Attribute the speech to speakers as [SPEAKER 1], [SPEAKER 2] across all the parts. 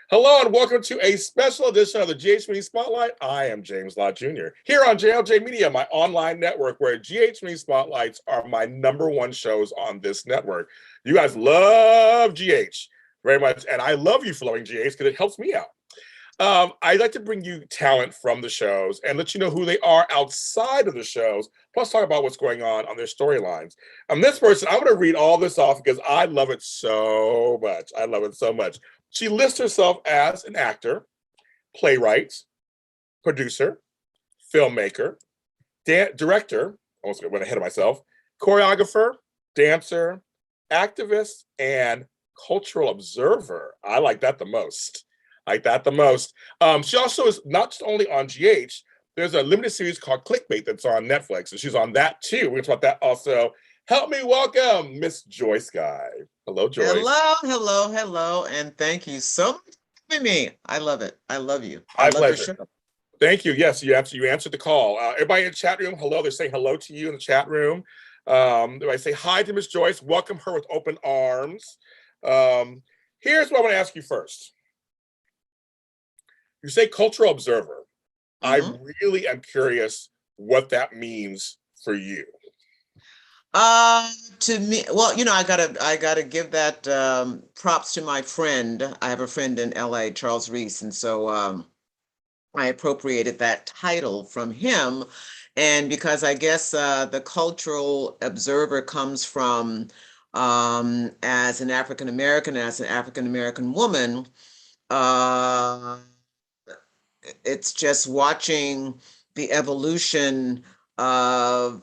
[SPEAKER 1] Hello and welcome to a special edition of the GH Media Spotlight. I am James Lott Jr. here on JLJ Media, my online network, where GH Media Spotlights are my #1 shows on this network. You guys love GH very much, and I love you following GH because it helps me out. I'd like to bring you talent from the shows and let you know who they are outside of the shows, plus talk about what's going on their storylines. This person, I'm going to read all this off because I love it so much. I love it so much. She lists herself as an actor, playwright, producer, filmmaker, director, almost went ahead of myself, choreographer, dancer, activist, and cultural observer. I like that the most. She also is not just only on GH, there's a limited series called Clickbait that's on Netflix, and she's on that too. We're going to talk about that also. Help me welcome Miss Joyce Guy. Hello, Joyce.
[SPEAKER 2] Hello, and thank you so much for having me. I love it. I love you. I love
[SPEAKER 1] pleasure.
[SPEAKER 2] Your show.
[SPEAKER 1] Thank you. Yes, you answered the call. Everybody in the chat room, hello. They're saying hello to you in the chat room. I say hi to Miss Joyce. Welcome her with open arms. Here's what I want to ask you first. You say cultural observer. I really am what that means for you.
[SPEAKER 2] To me, well, I gotta give that props to my friend. I have a friend in LA, Charles Reese, and so I appropriated that title from him. And because I guess the cultural observer comes from as an African American woman, it's just watching the evolution of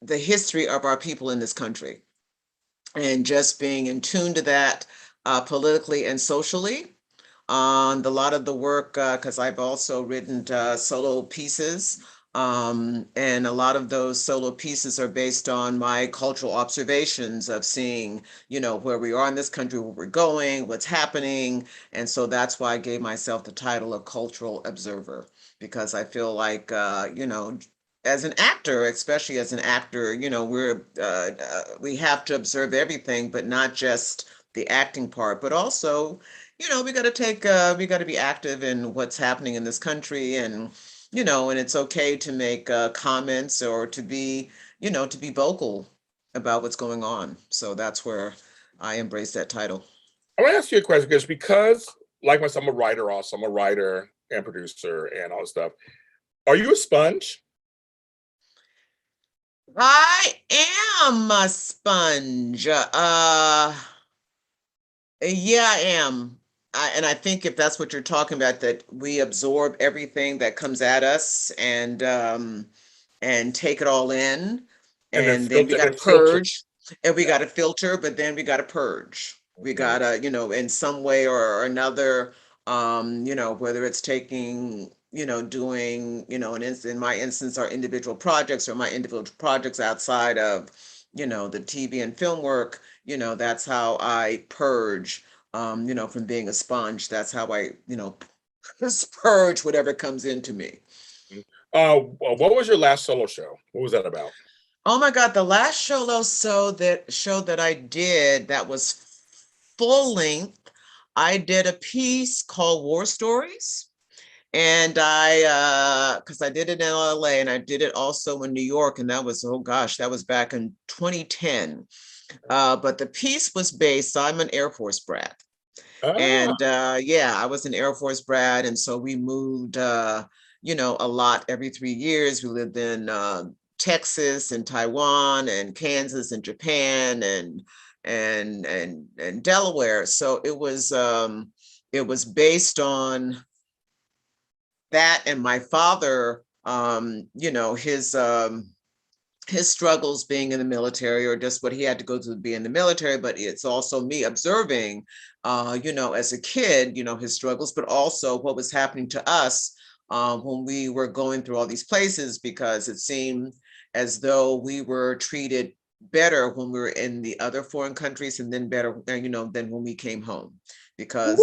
[SPEAKER 2] the history of our people in this country and just being in tune to that politically and socially. On a lot of the work, because I've also written solo pieces, and a lot of those solo pieces are based on my cultural observations of seeing, where we are in this country, where we're going, what's happening. And so that's why I gave myself the title of cultural observer, because I feel like, as an actor, especially as an actor, we have to observe everything, but not just the acting part, but also, we got to be active in what's happening in this country, and and it's okay to make comments or to be vocal about what's going on. So that's where I embrace that title.
[SPEAKER 1] I want to ask you a question because like myself, I'm a writer also. I'm a writer and producer and all this stuff. Are you a sponge?
[SPEAKER 2] I am a sponge. Yeah, I am. And I think if that's what you're talking about, that we absorb everything that comes at us and take it all in, and then we got to purge, and we got to filter, but then we got to purge. We gotta, in some way or another, whether it's taking, doing, in my instance, our individual projects or my individual projects outside of, the TV and film work, that's how I purge, from being a sponge. That's how I, purge whatever comes into me.
[SPEAKER 1] What was your last solo show? What was that about?
[SPEAKER 2] Oh my God, the last show that I did that was full length, I did a piece called War Stories. And because I did it in LA and I did it also in New York, and that was, oh gosh, that was back in 2010. But the piece was based, so I'm an Air Force brat. And I was an Air Force brat. And so we moved, a lot every 3 years. We lived in Texas and Taiwan and Kansas and Japan and Delaware. So it was based on that, and my father, his struggles being in the military, or just what he had to go through to be in the military. But it's also me observing, as a kid, his struggles, but also what was happening to us when we were going through all these places, because it seemed as though we were treated better when we were in the other foreign countries, and then better, than when we came home, because,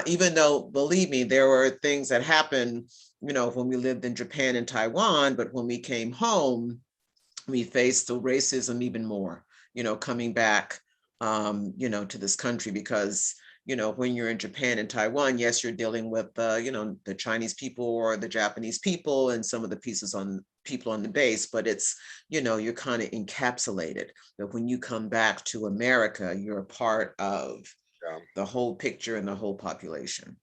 [SPEAKER 2] even though, believe me, there were things that happened, when we lived in Japan and Taiwan, but when we came home, we faced the racism even more, coming back to this country, because, when you're in Japan and Taiwan, yes, you're dealing with, the Chinese people or the Japanese people and some of the people on the base, but it's, you're kind of encapsulated. But when you come back to America, you're a part of the whole picture and the whole population.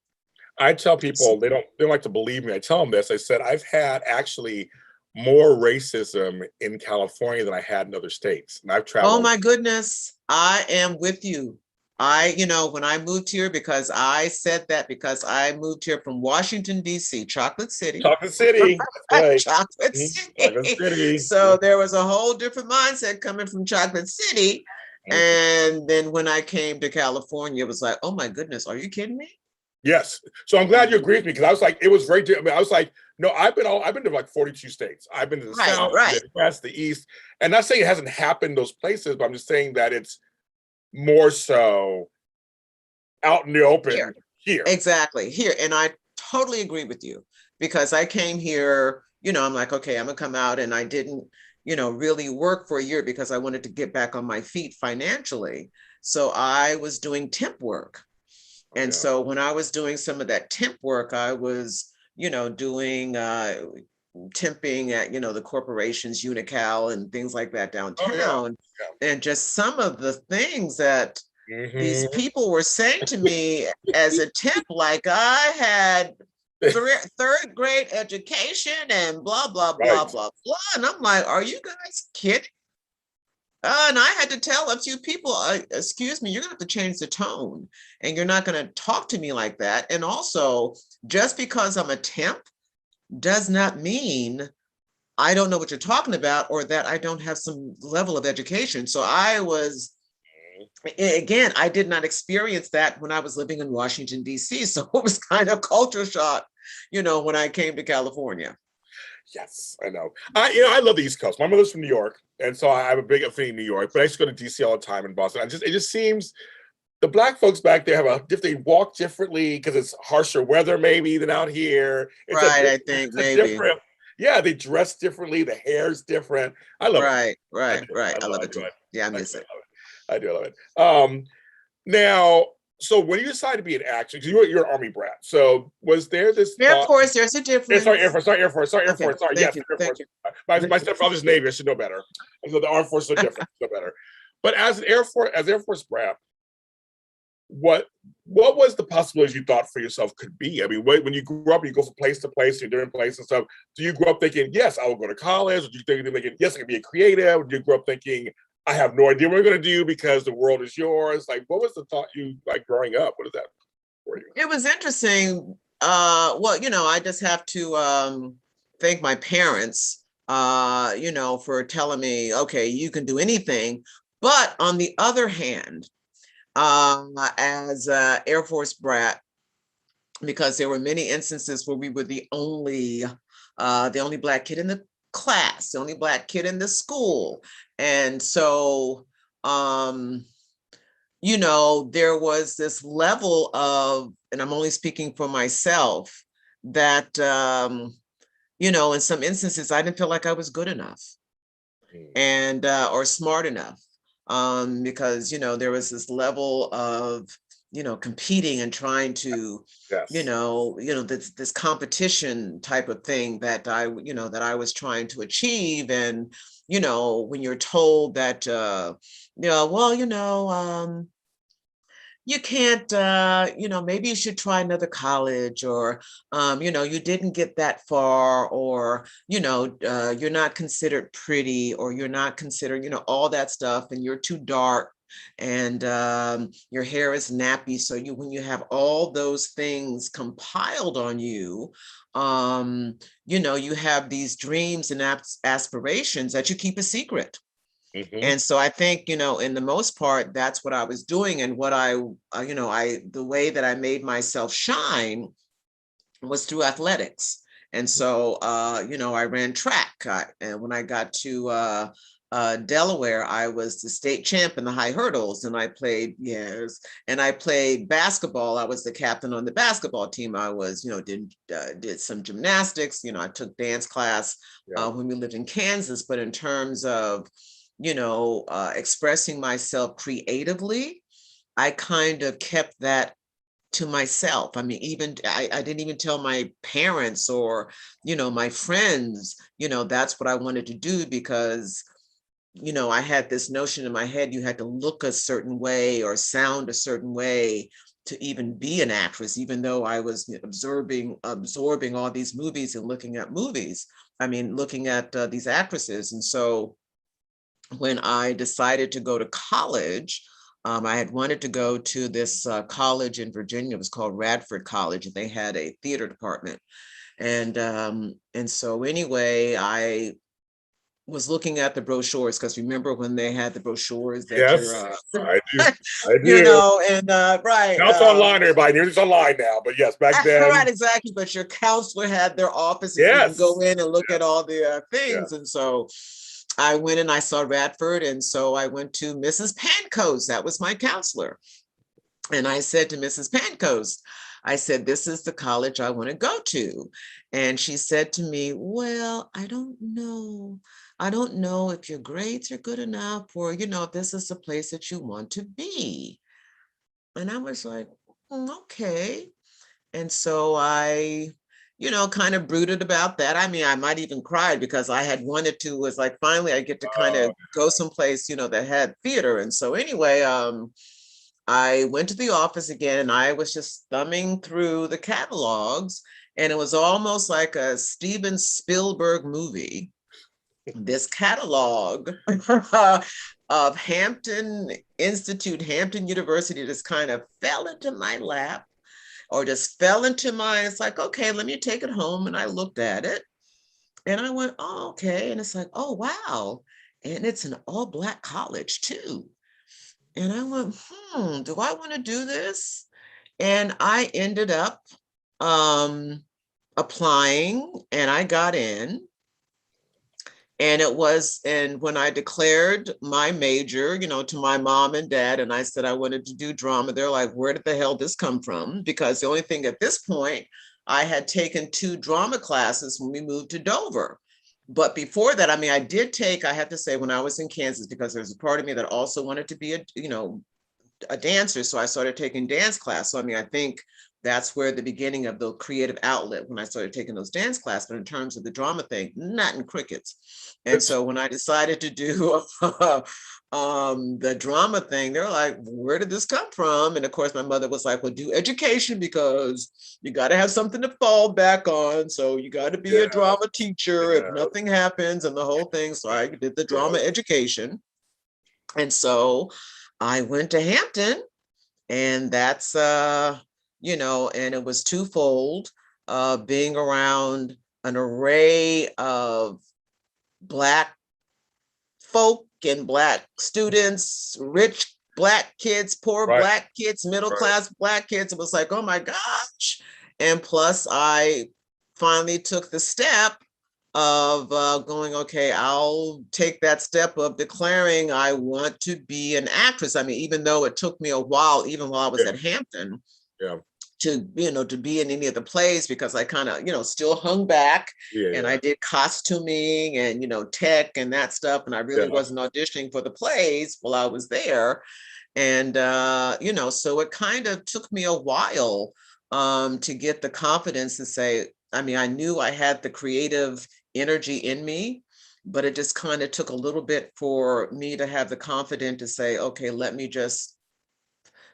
[SPEAKER 1] I tell people they don't like to believe me. I tell them this. I said I've had actually more racism in California than I had in other states, and I've
[SPEAKER 2] Oh
[SPEAKER 1] traveled.
[SPEAKER 2] my goodness, I am with you. When I moved here, because I said that because I moved here from Washington, D.C., Chocolate City.
[SPEAKER 1] Chocolate City. That's right.
[SPEAKER 2] Chocolate
[SPEAKER 1] Chocolate
[SPEAKER 2] City.
[SPEAKER 1] City.
[SPEAKER 2] So there was a whole different mindset coming from Chocolate City. And then when I came to California, it was like, oh my goodness, are you kidding me?
[SPEAKER 1] Yes. So I'm glad you agreed with me, because I was like, it was very different. I mean, I was like, no, I've been to like 42 states. I've been to the South, the Midwest, the East. And not saying it hasn't happened those places, but I'm just saying that it's more so out in the open here.
[SPEAKER 2] Exactly, here. And I totally agree with you, because I came here, I'm like, okay, I'm gonna come out, and I didn't, really work for a year because I wanted to get back on my feet financially. So I was doing temp work. And so when I was doing some of that temp work, I was, doing temping at, the corporations, Unical and things like that downtown. And just some of the things that these people were saying to me as a temp, like I had third grade education and blah, blah, blah, blah, blah. And I'm like, are you guys kidding? And I had to tell a few people, excuse me, you're going to have to change the tone, and you're not going to talk to me like that. And also, just because I'm a temp does not mean I don't know what you're talking about, or that I don't have some level of education. So I did not experience that when I was living in Washington, D.C. So it was kind of culture shock, when I came to California.
[SPEAKER 1] Yes, I know. I love the East Coast. My mother's from New York, and so I have a big affinity in New York. But I used to go to DC all the time in Boston. It just seems the Black folks back there they walk differently because it's harsher weather maybe than out here. It's
[SPEAKER 2] I think maybe.
[SPEAKER 1] Different. Yeah, they dress differently. The hair's different. I love it.
[SPEAKER 2] Right. I love it too. Yeah, I miss it.
[SPEAKER 1] I do love it. Now, so when you decided to be an actor, because you're an Army brat, so was there this
[SPEAKER 2] Air Force? There's a difference.
[SPEAKER 1] Sorry, Air Force. Air Force. Yes, Air Force.
[SPEAKER 2] You.
[SPEAKER 1] My stepfather's Navy. I should know better. So the Armed Forces are different. Know better. But as Air Force brat, what was the possibilities you thought for yourself could be? I mean, when you grew up, you go from place to place, you're different places and stuff. Do you grow up thinking, yes, I will go to college? Or do you think yes, I can be a creative? Or do you grow up thinking, I have no idea what I'm going to do because the world is yours? Like, what was the thought you like growing up? What is that for you?
[SPEAKER 2] It was interesting. I just have to thank my parents, for telling me, okay, you can do anything. But on the other hand, as Air Force brat, because there were many instances where we were the only Black kid in the class, the only Black kid in the school. And so, there was this level of, and I'm only speaking for myself, that, in some instances, I didn't feel like I was good enough and, or smart enough, because, there was this level of, competing and trying to, this competition type of thing that I was trying to achieve. And, when you're told that, you can't, maybe you should try another college, or, you didn't get that far, or, you're not considered pretty, or you're not considered, all that stuff, and you're too dark, and your hair is nappy. So when you have all those things compiled on you, you have these dreams and aspirations that you keep a secret. And so I think, in the most part, that's what I was doing. And what the way that I made myself shine was through athletics. And so, I ran track. And when I got to Delaware, I was the state champ in the high hurdles, and I played basketball. I was the captain on the basketball team. I was, did some gymnastics. I took dance class when we lived in Kansas. But in terms of expressing myself creatively, I kind of kept that to myself. I mean, even I didn't even tell my parents or, my friends, that's what I wanted to do because, I had this notion in my head, you had to look a certain way or sound a certain way to even be an actress, even though I was absorbing all these movies and looking at movies. I mean, looking at these actresses. And so when I decided to go to college, I had wanted to go to this college in Virginia. It was called Radford College, and they had a theater department. And so anyway, I was looking at the brochures because remember when they had the brochures that
[SPEAKER 1] Yes,
[SPEAKER 2] you're,
[SPEAKER 1] I do. I do.
[SPEAKER 2] and right.
[SPEAKER 1] Now it's online, everybody. It's online now, but yes, back
[SPEAKER 2] Right,
[SPEAKER 1] then,
[SPEAKER 2] exactly. But your counselor had their office and you can
[SPEAKER 1] yes,
[SPEAKER 2] go in and look
[SPEAKER 1] yes,
[SPEAKER 2] at all the
[SPEAKER 1] yeah.
[SPEAKER 2] things. And so I went and I saw Radford. And so I went to Mrs. Pancoast. That was my counselor. And I said to Mrs. Pancoast, I said, this is the college I want to go to. And she said to me, well, I don't know. I don't know if your grades are good enough or, if this is the place that you want to be. And I was like, okay. And so I, kind of brooded about that. I mean, I might even cried because I had wanted to, was like, finally I get to kind of go someplace, that had theater. And so anyway, I went to the office again and I was just thumbing through the catalogs and it was almost like a Steven Spielberg movie. This catalog of Hampton Institute, Hampton University just kind of fell into my lap or just fell into my, it's like, okay, let me take it home. And I looked at it and I went, oh, okay. And it's like, oh, wow. And it's an all Black college too. And I went, do I want to do this? And I ended up um, applying and I got in. And when I declared my major, to my mom and dad, and I said I wanted to do drama, they're like, where did the hell this come from? Because the only thing at this point, I had taken 2 drama classes when we moved to Dover. But before that, I mean, I have to say, when I was in Kansas, because there's a part of me that also wanted to be a dancer. So I started taking dance class. So, I mean, I think that's where the beginning of the creative outlet when I started taking those dance classes. But in terms of the drama thing, not in crickets. And so when I decided to do the drama thing, they're like, where did this come from? And of course, my mother was like, well, do education because you got to have something to fall back on. So you got to be a drama teacher if nothing happens and the whole thing. So I did the drama education. And so I went to Hampton and that's, and it was twofold, being around an array of Black folk and Black students, rich Black kids, poor Black kids, middle class Black kids. It was like, oh my gosh. And plus I finally took the step of going, okay, I'll take that step of declaring I want to be an actress. I mean, even though it took me a while, even while I was at Hampton, to be in any of the plays because I kind of, still hung back and I did costuming and, tech and that stuff. And I really wasn't auditioning for the plays while I was there. And, so it kind of took me a while to get the confidence to say, I mean, I knew I had the creative energy in me, but it just kind of took a little bit for me to have the confidence to say, okay, let me just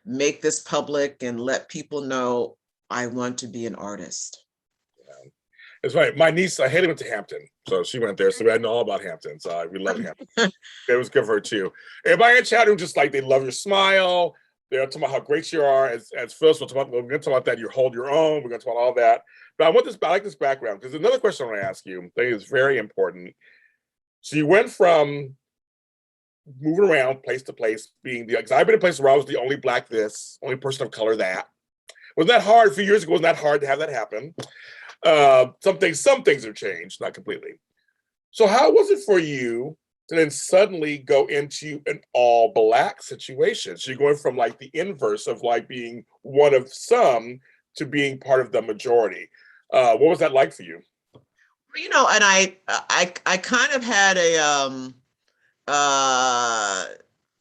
[SPEAKER 2] make this public and let people know I want to be an artist.
[SPEAKER 1] It's right. My niece, I went to Hampton, so she went there, so I know all about Hampton. So we love Hampton. It was good for her too. Everybody in chat room just like they love your smile. They're talking about how great you are as Phyllis. We're going to talk about that. You hold your own. We're going to talk about all that. But I like this background because another question I want to ask you. I think is very important. So you went from moving around place to place, because I've been in places where I was the only Black this, only person of color that. Wasn't that hard a few years ago? Wasn't that hard to have that happen? Some things have changed, not completely. So how was it for you to then suddenly go into an all Black situation? So you're going from like the inverse of like being one of some to being part of the majority. What was that like for you?
[SPEAKER 2] And I kind of had a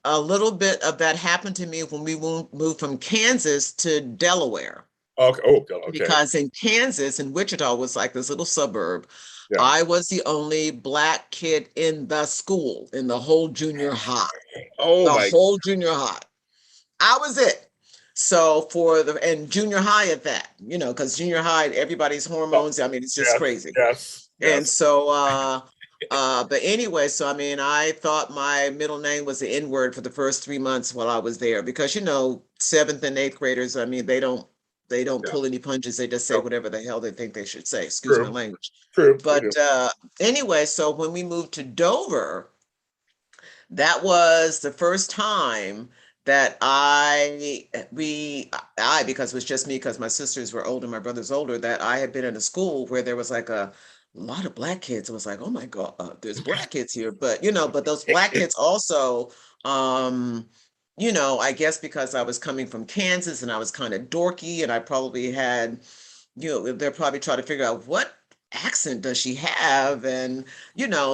[SPEAKER 2] little bit of that happened to me when we moved from Kansas to Delaware.
[SPEAKER 1] Okay. Oh, okay.
[SPEAKER 2] Because in Kansas, and Wichita was like this little suburb,
[SPEAKER 1] Yeah.
[SPEAKER 2] I was the only Black kid in the school, in the whole junior high,
[SPEAKER 1] Oh
[SPEAKER 2] the
[SPEAKER 1] my.
[SPEAKER 2] whole junior high. I was it. So and junior high at that, because junior high, everybody's
[SPEAKER 1] Oh,
[SPEAKER 2] hormones, I mean, it's just
[SPEAKER 1] yes.
[SPEAKER 2] crazy.
[SPEAKER 1] Yes.
[SPEAKER 2] And
[SPEAKER 1] Yes.
[SPEAKER 2] so, but anyway, so I mean, I thought my middle name was the N word for the first 3 months while I was there, because seventh and eighth graders, I mean, they don't
[SPEAKER 1] Yeah.
[SPEAKER 2] pull any punches. They just say
[SPEAKER 1] Oh,
[SPEAKER 2] whatever the hell they think they should say. Excuse my
[SPEAKER 1] true.
[SPEAKER 2] language.
[SPEAKER 1] True. They do.
[SPEAKER 2] But anyway, so when we moved to Dover, that was the first time that because it was just me, because my sisters were older, my brother's older, that I had been in a school where there was like a lot of Black kids. It was like, oh my God, there's Black kids here. But those Black kids also, I guess because I was coming from Kansas and I was kind of dorky, and I probably had, they're probably trying to figure out what accent does she have. And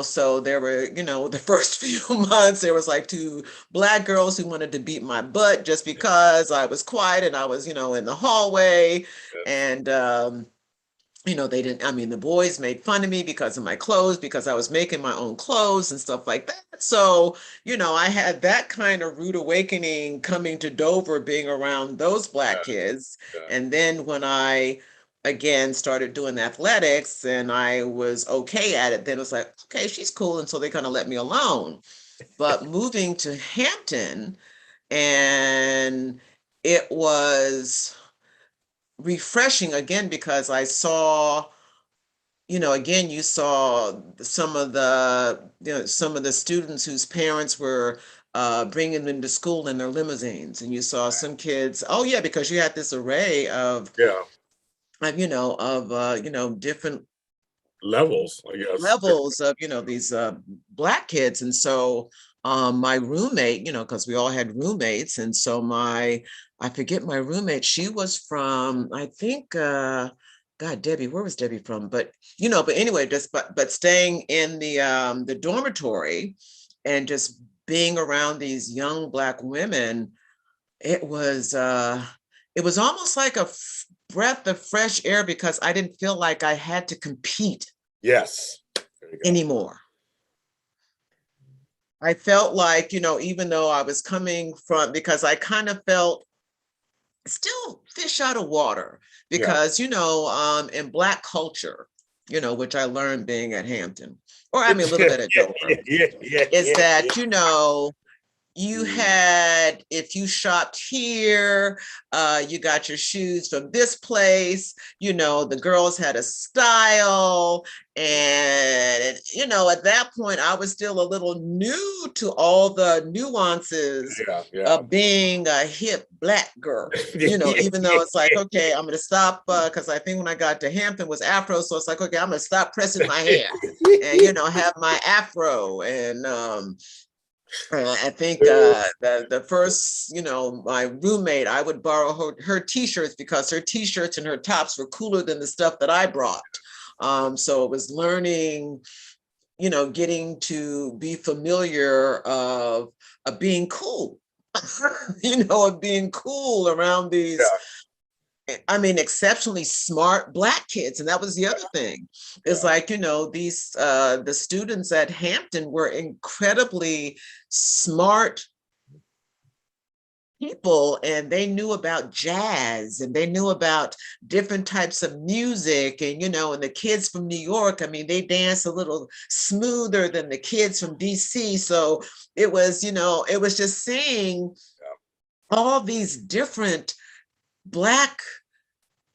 [SPEAKER 2] so there were, the first few months there was like two Black girls who wanted to beat my butt just because I was quiet and I was, in the hallway. And they didn't, I mean, the boys made fun of me because of my clothes, because I was making my own clothes and stuff like that. So, I had that kind of rude awakening coming to Dover, being around those Black kids.
[SPEAKER 1] Yeah.
[SPEAKER 2] And then when I again started doing athletics and I was okay at it, then it was like, okay, she's cool. And so they kind of let me alone. But moving to Hampton, and it was refreshing again, because I saw, again, you saw some of the students whose parents were bringing them to school in their limousines, and you saw some kids. Oh yeah, because you had this array of,
[SPEAKER 1] Yeah.
[SPEAKER 2] different
[SPEAKER 1] Levels, I guess.
[SPEAKER 2] levels of, these Black kids. And so my roommate, because we all had roommates, and so I forget my roommate, she was from, I think, God, Debbie, where was Debbie from? But but anyway, just but staying in the dormitory and just being around these young Black women, it was almost like a breath of fresh air, because I didn't feel like I had to compete
[SPEAKER 1] Yes. There you go.
[SPEAKER 2] anymore. I felt like, even though I was coming from, because I kind of felt still fish out of water,
[SPEAKER 1] Yeah.
[SPEAKER 2] because, in Black culture, which I learned being at Hampton, or I mean, a little
[SPEAKER 1] Yeah.
[SPEAKER 2] bit at
[SPEAKER 1] Yeah.
[SPEAKER 2] Dover,
[SPEAKER 1] Yeah. Yeah.
[SPEAKER 2] is
[SPEAKER 1] Yeah.
[SPEAKER 2] that,
[SPEAKER 1] Yeah.
[SPEAKER 2] you had, if you shopped here, you got your shoes from this place, the girls had a style. And, at that point, I was still a little new to all the nuances
[SPEAKER 1] Yeah. Yeah.
[SPEAKER 2] of being a hip Black girl,
[SPEAKER 1] Yeah.
[SPEAKER 2] even though it's like, okay, I'm going to stop, because I think when I got to Hampton was Afro. So it's like, okay, I'm going to stop pressing my hair and, have my Afro. And, I think the first, my roommate, I would borrow her t-shirts, because her t-shirts and her tops were cooler than the stuff that I brought. So it was learning, getting to be familiar of being cool, of being cool around these,
[SPEAKER 1] Yeah.
[SPEAKER 2] I mean, exceptionally smart Black kids. And that was the other thing. It's
[SPEAKER 1] Yeah.
[SPEAKER 2] like, these the students at Hampton were incredibly smart people, and they knew about jazz, and they knew about different types of music. And and the kids from New York, I mean, they dance a little smoother than the kids from DC. So it was, it was just seeing all these different Black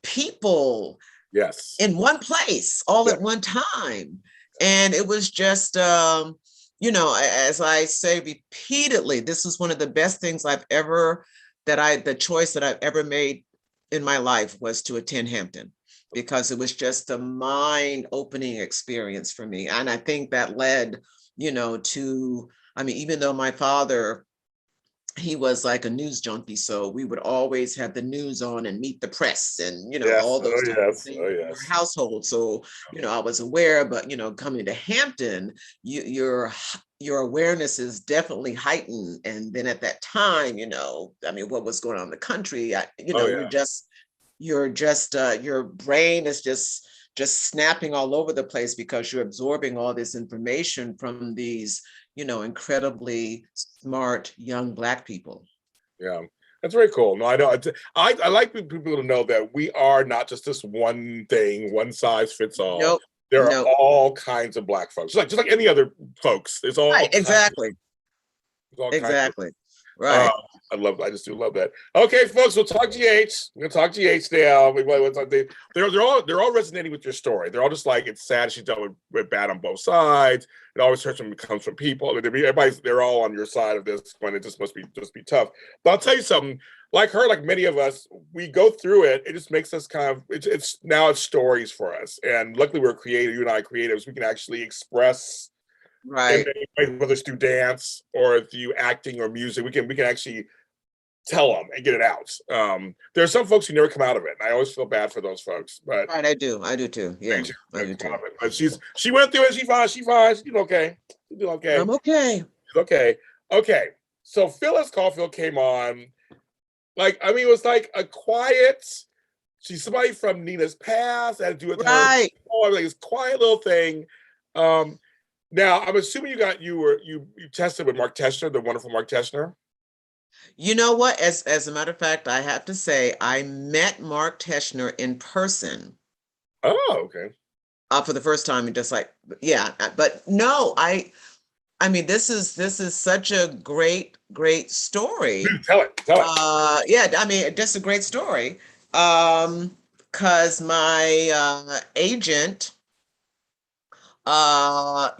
[SPEAKER 2] people
[SPEAKER 1] Yes.
[SPEAKER 2] in one place all
[SPEAKER 1] Yeah.
[SPEAKER 2] at one time. And it was just, as I say repeatedly, this was one of the best things the choice that I've ever made in my life, was to attend Hampton, because it was just a mind-opening experience for me. And I think that led, to, I mean, even though my father, he was like a news junkie, so we would always have the news on and meet the press and
[SPEAKER 1] Yes.
[SPEAKER 2] all those
[SPEAKER 1] Oh
[SPEAKER 2] different
[SPEAKER 1] yes.
[SPEAKER 2] things
[SPEAKER 1] Oh
[SPEAKER 2] in our
[SPEAKER 1] yes.
[SPEAKER 2] household. So I was aware. But coming to Hampton, you're your awareness is definitely heightened. And then at that time, I mean, what was going on in the country,
[SPEAKER 1] Oh
[SPEAKER 2] you're
[SPEAKER 1] yeah.
[SPEAKER 2] just your brain is just snapping all over the place because you're absorbing all this information from these, incredibly smart young Black people.
[SPEAKER 1] Yeah. That's very cool. No, I know. I like people to know that we are not just this one thing, one size fits all.
[SPEAKER 2] Nope.
[SPEAKER 1] There are
[SPEAKER 2] Nope.
[SPEAKER 1] all kinds of Black folks, just like any other folks. There's
[SPEAKER 2] Right.
[SPEAKER 1] there's all kinds of.
[SPEAKER 2] Exactly.
[SPEAKER 1] Uh,
[SPEAKER 2] Right.
[SPEAKER 1] I just do love that. Okay, folks, we'll talk GH. We're gonna talk GH now. They're all resonating with your story. They're all just like, it's sad she's dealt with bad on both sides. It always hurts when it comes from people. They're all on your side of this when it just must be tough. But I'll tell you something. Like her, like many of us, we go through it. It just makes us kind of. It's stories for us. And luckily, we're creative. You and I are creatives. We can actually express.
[SPEAKER 2] Right.
[SPEAKER 1] And whether it's through dance or through acting or music, we can actually tell them and get it out. There are some folks who never come out of it, and I always feel bad for those folks. But
[SPEAKER 2] Right. I do too. Yeah, I do too.
[SPEAKER 1] But she went through it. She's fine. She's doing okay. She's doing okay.
[SPEAKER 2] I'm okay.
[SPEAKER 1] She's okay. Okay. So Phyllis Caulfield came on. Like, I mean, it was like a quiet. She's somebody from Nina's past. That had to do with her. Oh, like this quiet little thing. Now, I'm assuming you tested with Markchester, the wonderful Markchester.
[SPEAKER 2] You know what? As a matter of fact, I have to say I met Markchester in person.
[SPEAKER 1] Oh, okay.
[SPEAKER 2] For the first time, and just like, yeah, but no, I mean, this is such a great story.
[SPEAKER 1] Tell it.
[SPEAKER 2] Yeah, I mean, just a great story. Because my agent, I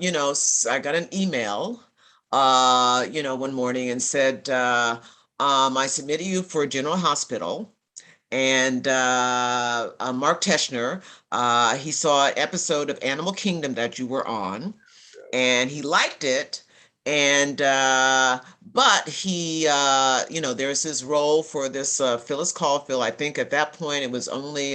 [SPEAKER 2] got an email, one morning and said, I submitted you for General Hospital. And Markchester, he saw an episode of Animal Kingdom that you were on, and he liked it. And but he, there's his role for this Phyllis Caulfield. I think at that point it was only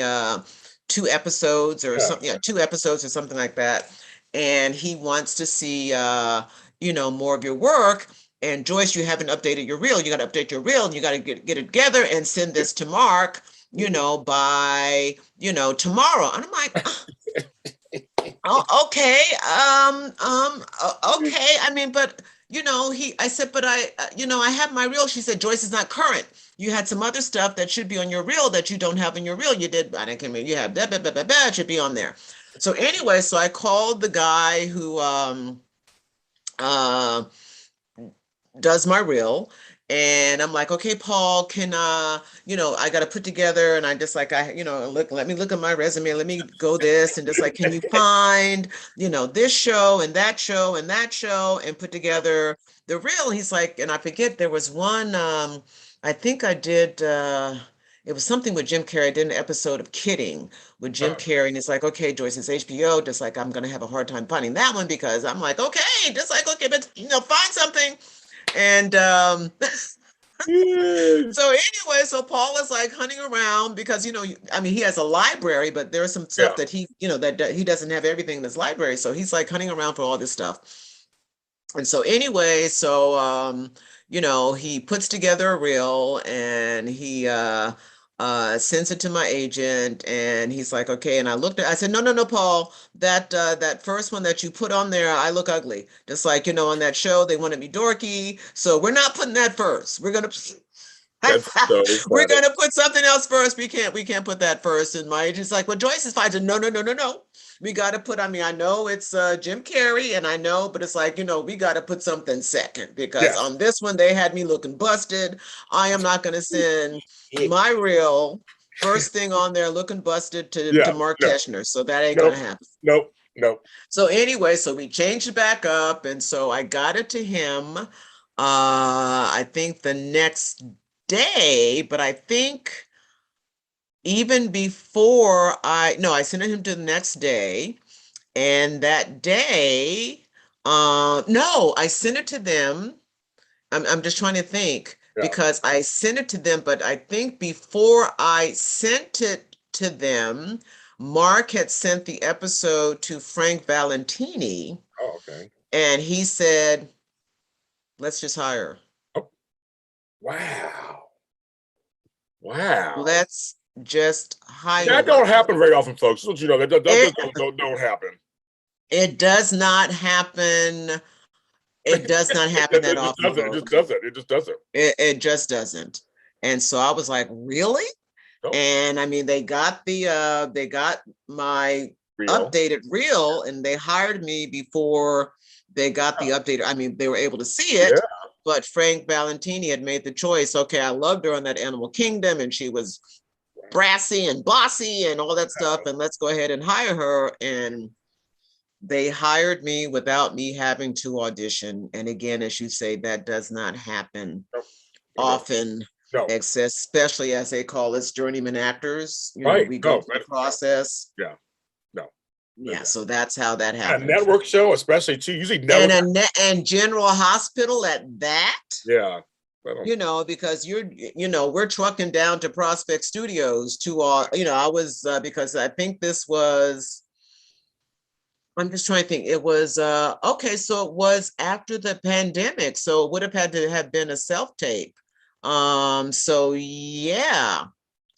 [SPEAKER 2] 2 episodes or something. Yeah, 2 episodes or something like that. And he wants to see, more of your work. And Joyce, you haven't updated your reel. You got to update your reel, and you got to get it together and send this to Mark, by, tomorrow. And I'm like, oh, okay, okay. I mean, but I said, but I have my reel. She said, Joyce is not current. You had some other stuff that should be on your reel that you don't have in your reel. You did, I didn't come in. You have that, it should be on there. So anyway, so I called the guy who does my reel. And I'm like, okay, Paul, can I got to put together, and I just like, let me look at my resume, let me go this, and just like, can you find, this show and that show and that show, and put together the reel? He's like, and I forget, there was one, I think I did, it was something with Jim Carrey. I did an episode of Kidding with Jim Carrey, and it's like, okay, Joyce, it's HBO, just like, I'm gonna have a hard time finding that one, because I'm like, okay, just like, okay, but find something. And so anyway, so Paul is like hunting around because, he has a library, but there's some stuff that he, that he doesn't have everything in his library. So he's like hunting around for all this stuff. And so anyway, so, he puts together a reel, and he sends it to my agent, and he's like, okay. And I said, no, Paul, that first one that you put on there, I look ugly. Just like, on that show, they wanted me dorky. So we're not putting that first. We're going to, we're going to put something else first. We can't put that first. And my agent's like, well, Joyce is fine. I said, no. We got to put, I know it's Jim Carrey, and I know, but it's like, we got to put something second, because on this one, they had me looking busted. I am not going to send my reel first thing on there looking busted to Markchester. So that ain't going to happen.
[SPEAKER 1] Nope.
[SPEAKER 2] So anyway, so we changed it back up. And so I got it to him, I think the next day, but I think even before I sent it him to the next day, and that day, no, I sent it to them. I'm just trying to think, because I sent it to them, but I think before I sent it to them, Mark had sent the episode to Frank Valentini.
[SPEAKER 1] Oh, okay.
[SPEAKER 2] And he said, Let's just hire her.
[SPEAKER 1] Oh, wow. Wow.
[SPEAKER 2] Let's just hire
[SPEAKER 1] That
[SPEAKER 2] her.
[SPEAKER 1] don't happen very often, folks. Don't you know that don't happen.
[SPEAKER 2] It does not happen. It does not happen that often.
[SPEAKER 1] It just doesn't. It just doesn't.
[SPEAKER 2] It just doesn't. And so I was like, really?
[SPEAKER 1] Nope.
[SPEAKER 2] And I mean, they got my
[SPEAKER 1] Real.
[SPEAKER 2] updated reel, and they hired me before they got the updated. I mean, they were able to see it, but Frank Valentini had made the choice. Okay, I loved her on that Animal Kingdom, and she was brassy and bossy and all that stuff, and let's go ahead and hire her. And they hired me without me having to audition. And again, as you say, that does not happen often.
[SPEAKER 1] No.
[SPEAKER 2] Especially as they call us journeyman actors. You know,
[SPEAKER 1] right.
[SPEAKER 2] we go through the process.
[SPEAKER 1] Yeah.
[SPEAKER 2] Yeah, so that's how that happens.
[SPEAKER 1] A network show, especially too, usually network.
[SPEAKER 2] And General Hospital at that.
[SPEAKER 1] Yeah.
[SPEAKER 2] You know, because we're trucking down to Prospect Studios to I was because I think this was, I'm just trying to think. It was okay, so it was after the pandemic. So it would have had to have been a self-tape. So yeah.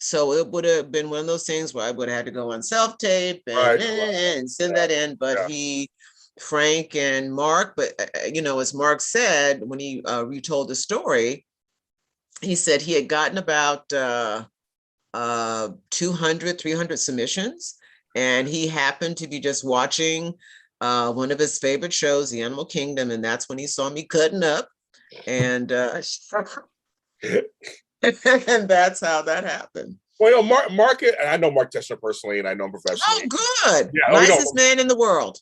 [SPEAKER 2] So it would have been one of those things where I would have had to go on self-tape and send that in. But Frank and Mark, but as Mark said, when he retold the story, he said he had gotten about 200, 300 submissions. And he happened to be just watching one of his favorite shows, The Animal Kingdom. And that's when he saw me cutting up. And and that's how that happened.
[SPEAKER 1] Well, Mark, I know Markchester personally, and I know him professionally.
[SPEAKER 2] Oh, good. Yeah, nicest man in the world.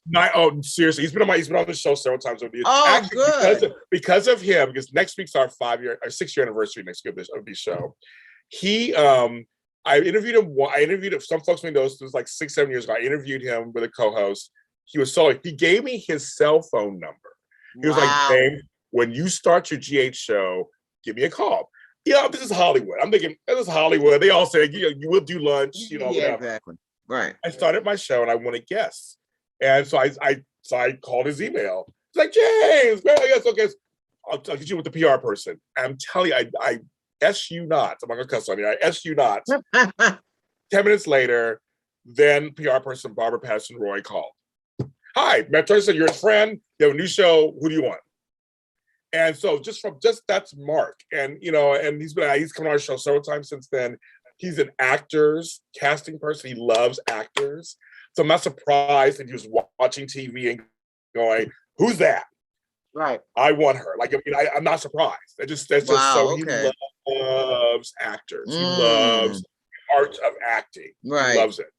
[SPEAKER 1] Seriously, he's been on the show several times over the years.
[SPEAKER 2] Oh, actually, good.
[SPEAKER 1] Because of him, because next week's our 6-year anniversary next week of the show. I interviewed him. Some folks may know this was like 6-7 years ago. I interviewed him with a co-host. He gave me his cell phone number. He was like, "James, when you start your GH show, give me a call." This is Hollywood. I'm thinking, this is Hollywood. They all say, you will do lunch, whatever.
[SPEAKER 2] Exactly. Right.
[SPEAKER 1] I started my show and I wanted guests. And so I called his email. It's like, "James, man, yes, okay. I'll get you with the PR person." I'm telling you, I S you not. I'm not gonna cuss on you. I S you not. 10 minutes later, then PR person Barbara Patterson Roy called. "Hi, Matt Turner said you're his friend. You have a new show. Who do you want?" And so that's Mark. And and he's come on our show several times since then. He's an casting person. He loves actors. So I'm not surprised that he was watching TV and going, "Who's that?"
[SPEAKER 2] Right.
[SPEAKER 1] "I want her." Like, I'm not surprised. That's just so he loves actors. He loves the art of acting.
[SPEAKER 2] Right.
[SPEAKER 1] He loves it.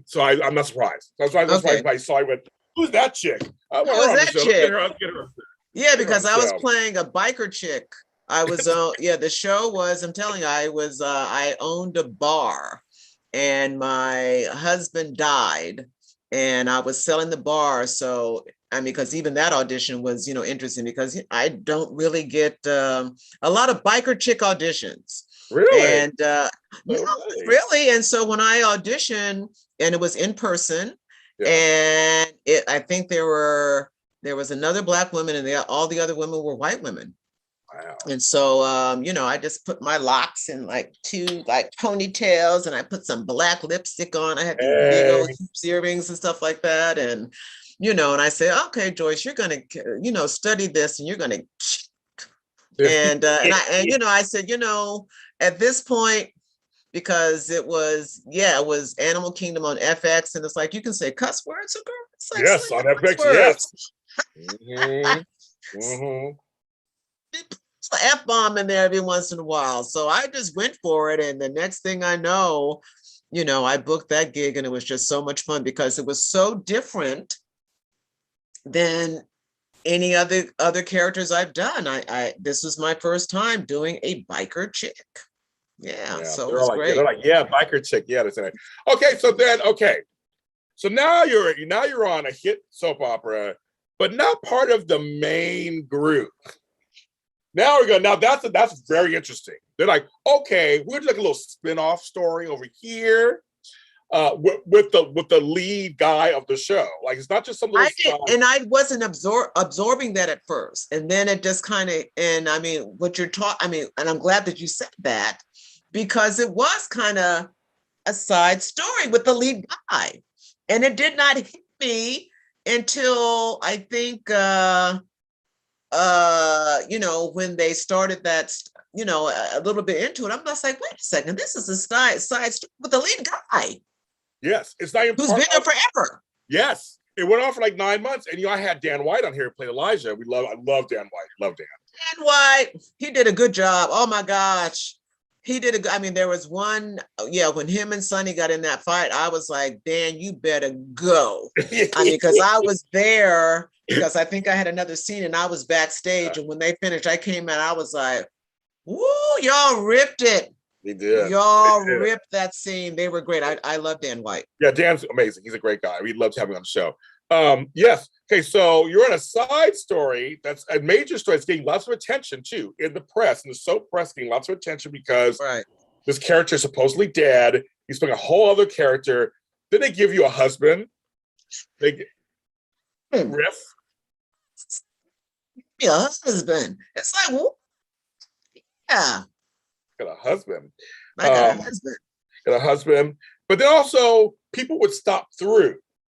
[SPEAKER 1] So I'm not surprised. That's why I saw him went, "Who's that chick? I want her on the show. Get her.
[SPEAKER 2] Yeah, because I was playing a biker chick. I was the show was, I'm telling you, I owned a bar and my husband died and I was selling the bar. So because even that audition was, interesting because I don't really get a lot of biker chick auditions.
[SPEAKER 1] Really?
[SPEAKER 2] And really. And so when I auditioned, and it was in person, and I think there was another Black woman, and all the other women were white women.
[SPEAKER 1] Wow. And
[SPEAKER 2] so, I just put my locks in like 2 ponytails, and I put some black lipstick on. I had these big old earrings and stuff like that. And, and I said, "Okay, Joyce, you're going to, study this, and you're going to," and I said, at this point, because it was Animal Kingdom on FX, and it's like, you can say cuss words, girl. It's like,
[SPEAKER 1] yes, on FX, yes.
[SPEAKER 2] F-bomb in there every once in a while. So I just went for it. And the next thing I know, I booked that gig, and it was just so much fun because it was so different than any other characters I've done. This was my first time doing a biker chick. Yeah, so it was great.
[SPEAKER 1] They're like, biker chick. Yeah, that's it. Okay, so now you're on a hit soap opera, but not part of the main group. Now that's very interesting. They're like, okay, we're like a little spin-off story over here. with the lead guy of the show. Like it's not just some little
[SPEAKER 2] I did, and I wasn't absorbing that at first, and then it just kind of. And I mean, what you're talking. I mean, and I'm glad that you said that because it was kind of a side story with the lead guy, and it did not hit me until I think when they started that, a little bit into it. I'm just like, wait a second, this is a side story with the lead guy.
[SPEAKER 1] Yes, it's not even
[SPEAKER 2] who's been there forever.
[SPEAKER 1] Yes, it went on for like 9 months, and I had Dan White on here who played Elijah. I love Dan White. Love Dan.
[SPEAKER 2] Dan White, he did a good job. Oh my gosh, he did I mean, there was one, when him and Sonny got in that fight, I was like, Dan, you better go. I mean, because I was there because I think I had another scene and I was backstage, and when they finished, I came out. I was like, woo, y'all ripped it.
[SPEAKER 1] They did.
[SPEAKER 2] Y'all ripped that scene. They were great. I love Dan White.
[SPEAKER 1] Yeah, Dan's amazing. He's a great guy. We loved having him on the show. Yes. Okay, so you're in a side story that's a major story. It's getting lots of attention too in the press, in the soap press, getting lots of attention because this character is supposedly dead. He's playing a whole other character. Then they give you a husband. They get riff.
[SPEAKER 2] Yeah, husband. It's like, yeah.
[SPEAKER 1] Got a husband.
[SPEAKER 2] I got a husband.
[SPEAKER 1] Got a husband. But then also people would stop through.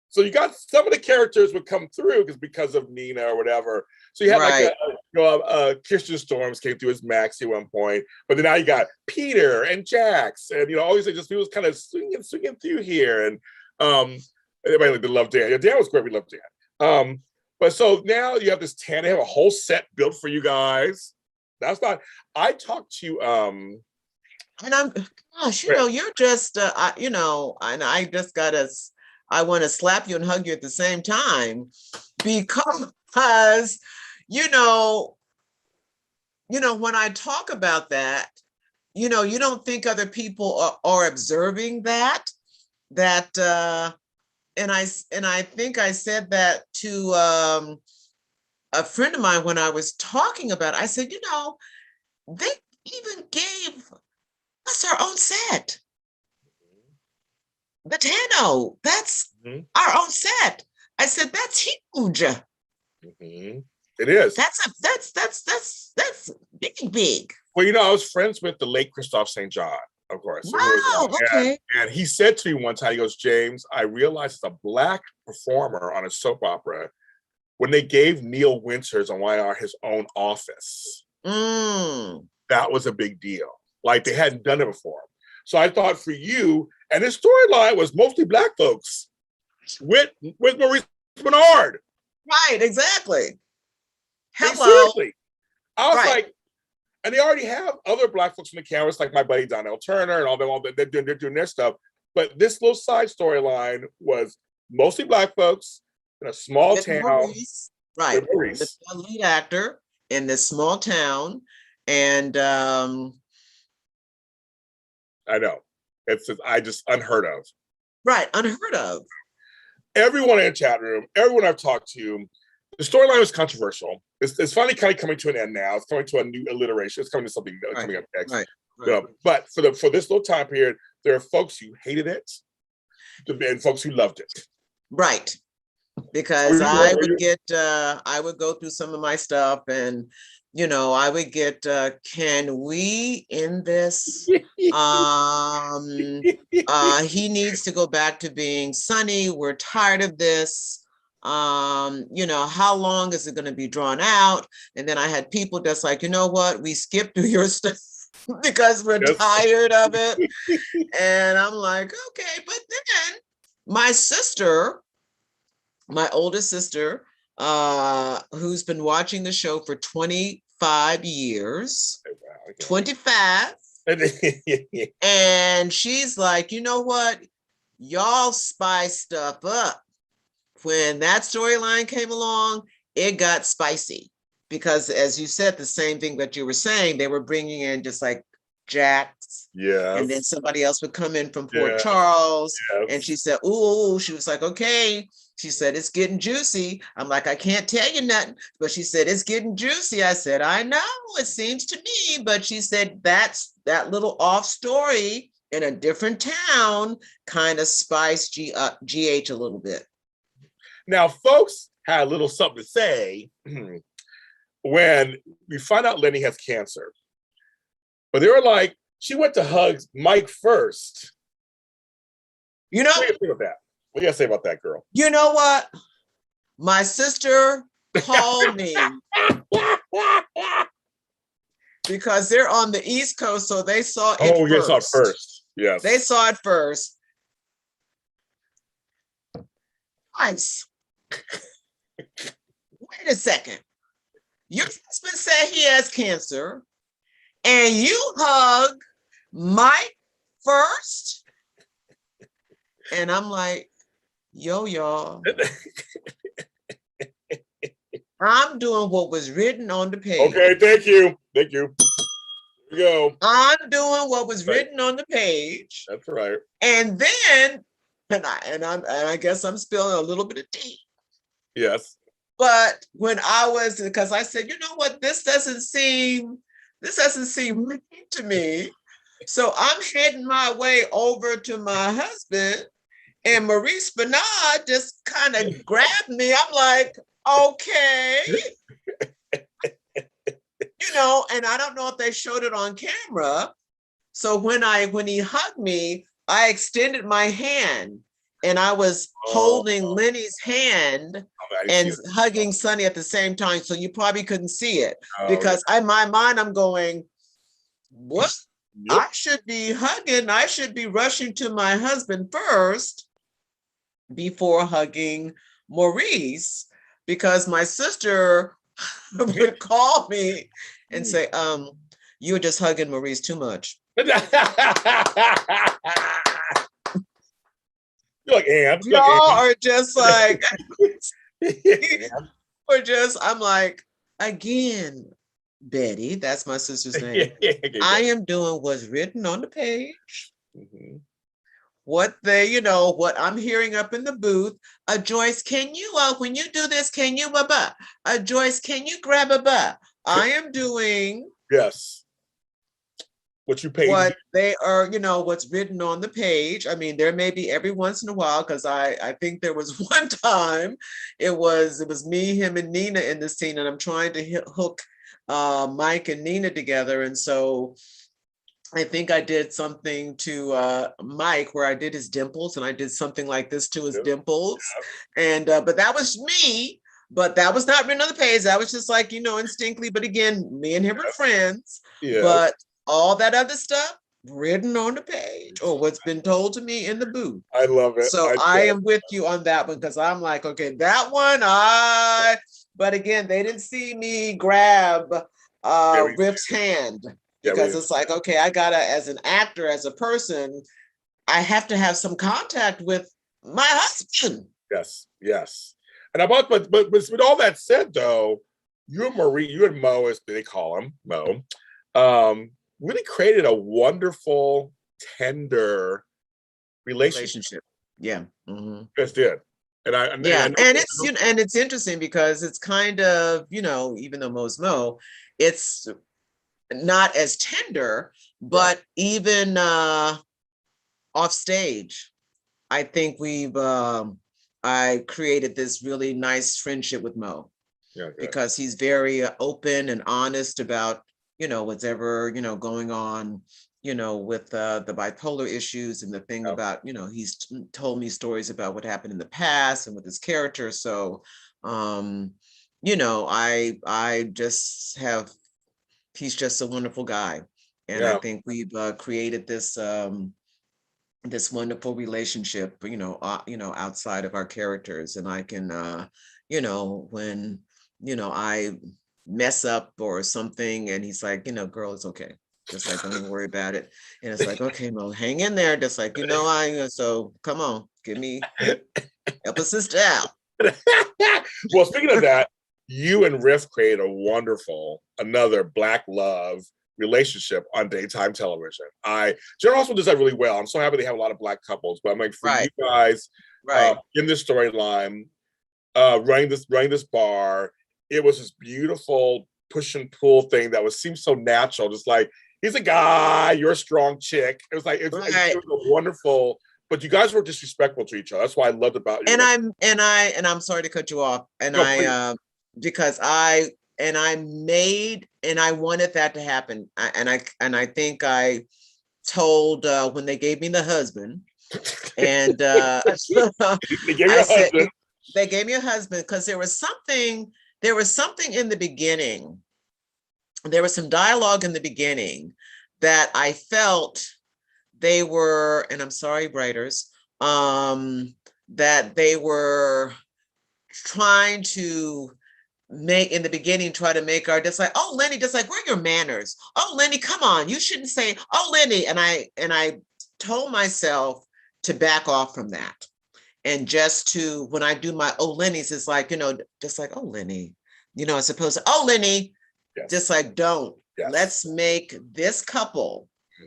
[SPEAKER 1] So you got some of the characters would come through because of Nina or whatever. So you had Kirsten Storms came through as Maxie at one point, but then now you got Peter and Jax, and all these just people kind of swinging through here, and everybody like, they love Dan. Yeah, Dan was great. We loved Dan. But so now you have this tan. They have a whole set built for you guys. That's not. I talked to
[SPEAKER 2] and I'm gosh, you're just and I just gotta. I want to slap you and hug you at the same time because, when I talk about that, you don't think other people are observing that, and I think I said that to a friend of mine when I was talking about it. I said, they even gave us our own set. The Tano, that's our own set. I said, that's huge.
[SPEAKER 1] It is.
[SPEAKER 2] That's big.
[SPEAKER 1] Well, I was friends with the late Christophe St. John, of course.
[SPEAKER 2] Wow, okay.
[SPEAKER 1] And he said to me one time, he goes, James, I realized as a Black performer on a soap opera, when they gave Neil Winters on YR his own office, that was a big deal. Like they hadn't done it before. So I thought for you, and his storyline was mostly Black folks with Maurice Bernard.
[SPEAKER 2] Right, exactly.
[SPEAKER 1] Hello. Seriously. I was like, and they already have other Black folks on the canvas, like my buddy Donnell Turner and all them. They're doing their stuff. But this little side storyline was mostly Black folks in a small town.
[SPEAKER 2] Maurice, right. Maurice. The lead actor in this small town. And
[SPEAKER 1] I know. It's just unheard of.
[SPEAKER 2] Right, unheard of.
[SPEAKER 1] Everyone in the chat room, everyone I've talked to, the storyline was controversial. It's finally kind of coming to an end now. It's coming to a new alliteration. It's coming to something coming up next. Right. But for this little time period, there are folks who hated it and folks who loved it. Right.
[SPEAKER 2] Because I would go through some of my stuff and I would get, can we end this? He needs to go back to being Sonny. We're tired of this. How long is it going to be drawn out? And then I had people that's like, what? We skipped through your stuff because we're tired of it. And I'm like, okay. But then my sister, my oldest sister, who's been watching the show for 25 years, 25. And she's like, you know what? Y'all spice stuff up. When that storyline came along, it got spicy because, as you said, the same thing that you were saying, they were bringing in just like Jax. Yeah. And then somebody else would come in from Port Charles. Yes. And she said, ooh, she was like, okay. She said, it's getting juicy. I'm like, I can't tell you nothing. But she said, it's getting juicy. I said, I know, it seems to me. But she said, that little off story in a different town kind of spiced GH a little bit.
[SPEAKER 1] Now, folks had a little something to say when we find out Lenny has cancer. But they were like, she went to hug Mike first.
[SPEAKER 2] You know,
[SPEAKER 1] what do you think about that? What do you say about that, girl?
[SPEAKER 2] You know what? My sister called me because they're on the East Coast, so they saw it first.
[SPEAKER 1] Oh, you saw it first. Yes.
[SPEAKER 2] They saw it first. Nice. Wait a second. Your husband said he has cancer, and you hug Mike first? And I'm like, yo, y'all. I'm doing what was written on the page.
[SPEAKER 1] Okay, thank you. Thank you. Here we go.
[SPEAKER 2] I'm doing what was written on the page.
[SPEAKER 1] That's right.
[SPEAKER 2] And then, I guess I'm spilling a little bit of tea.
[SPEAKER 1] Yes.
[SPEAKER 2] But when because I said, you know what, this doesn't seem right to me. So I'm heading my way over to my husband, and Maurice Bernard just kind of grabbed me. I'm like, okay. And I don't know if they showed it on camera. So when he hugged me, I extended my hand, and I was holding Lenny's hand and hugging Sonny at the same time. So you probably couldn't see it because in my mind, I'm going, what? Yep. I should be hugging. I should be rushing to my husband first before hugging Maurice, because my sister would call me and say, you were just hugging Maurice too much. You're
[SPEAKER 1] like, and
[SPEAKER 2] y'all are just like, I'm like, again, Betty, that's my sister's name. I am doing what's written on the page. Mm-hmm. What I'm hearing up in the booth. Joyce, can you, when you do this, can you, Joyce, can you grab a I am doing.
[SPEAKER 1] Yes. What you paid.
[SPEAKER 2] What they are, what's written on the page. I mean, there may be every once in a while, because I think there was one time it was me, him, and Nina in the scene, and I'm trying to hook Mike and Nina together. And so I think I did something to Mike where I did his dimples, and I did something like this to his dimples. And but that was me, but that was not written on the page. That was just like, instinctively. But again, me and him are friends. But all that other stuff written on the page, or what's been told to me in the booth.
[SPEAKER 1] I love it.
[SPEAKER 2] So I am with you on that one, because I'm like, okay, that one, but again, they didn't see me grab Riff's hand, because it's like, okay, I gotta, as an actor, as a person, I have to have some contact with my husband.
[SPEAKER 1] Yes. And but with all that said, though, you and Mo, as they call him, Mo, really created a wonderful, tender relationship.
[SPEAKER 2] Yeah. Mm-hmm.
[SPEAKER 1] Just did.
[SPEAKER 2] And it's interesting because it's kind of, even though Mo's Mo, it's not as tender, but even off stage, I think I created this really nice friendship with Mo, because he's very open and honest about, what's ever, going on, with the bipolar issues and the thing about, he's told me stories about what happened in the past and with his character. So, I just he's just a wonderful guy. And I think we've created this, this wonderful relationship, outside of our characters. And I can, when, I mess up or something, and he's like, girl, it's okay. Just like, don't even worry about it. And it's like, okay, Mo, hang in there. Just like, so come on, help a sister out.
[SPEAKER 1] Well, speaking of that, you and Riff created a wonderful, another Black love relationship on daytime television. General Hospital does that really well. I'm so happy they have a lot of Black couples, but I'm like, for you guys in this storyline, running this bar, it was this beautiful push and pull thing that seemed so natural. Just like, he's a guy, you're a strong chick. It was like it was
[SPEAKER 2] Right.
[SPEAKER 1] a wonderful, but you guys were disrespectful to each other. That's what I loved about you.
[SPEAKER 2] And I'm sorry to cut you off. And
[SPEAKER 1] No, please.
[SPEAKER 2] Because I wanted that to happen. I think I told when they gave me the husband, and
[SPEAKER 1] They gave you
[SPEAKER 2] I
[SPEAKER 1] a
[SPEAKER 2] said
[SPEAKER 1] husband.
[SPEAKER 2] they gave me a husband because there was something in the beginning. There was some dialogue in the beginning that I felt they were, and I'm sorry, writers, that they were trying to make in the beginning, try to make our just like, oh, Lenny, just like, where are your manners? Oh, Lenny, come on, you shouldn't say, oh, Lenny. And I told myself to back off from that. And just to, when I do my oh Lenny's, it's like, just like, oh Lenny, as opposed to, oh Lenny,
[SPEAKER 1] Yes.
[SPEAKER 2] just like, don't.
[SPEAKER 1] Yes.
[SPEAKER 2] Let's make this couple,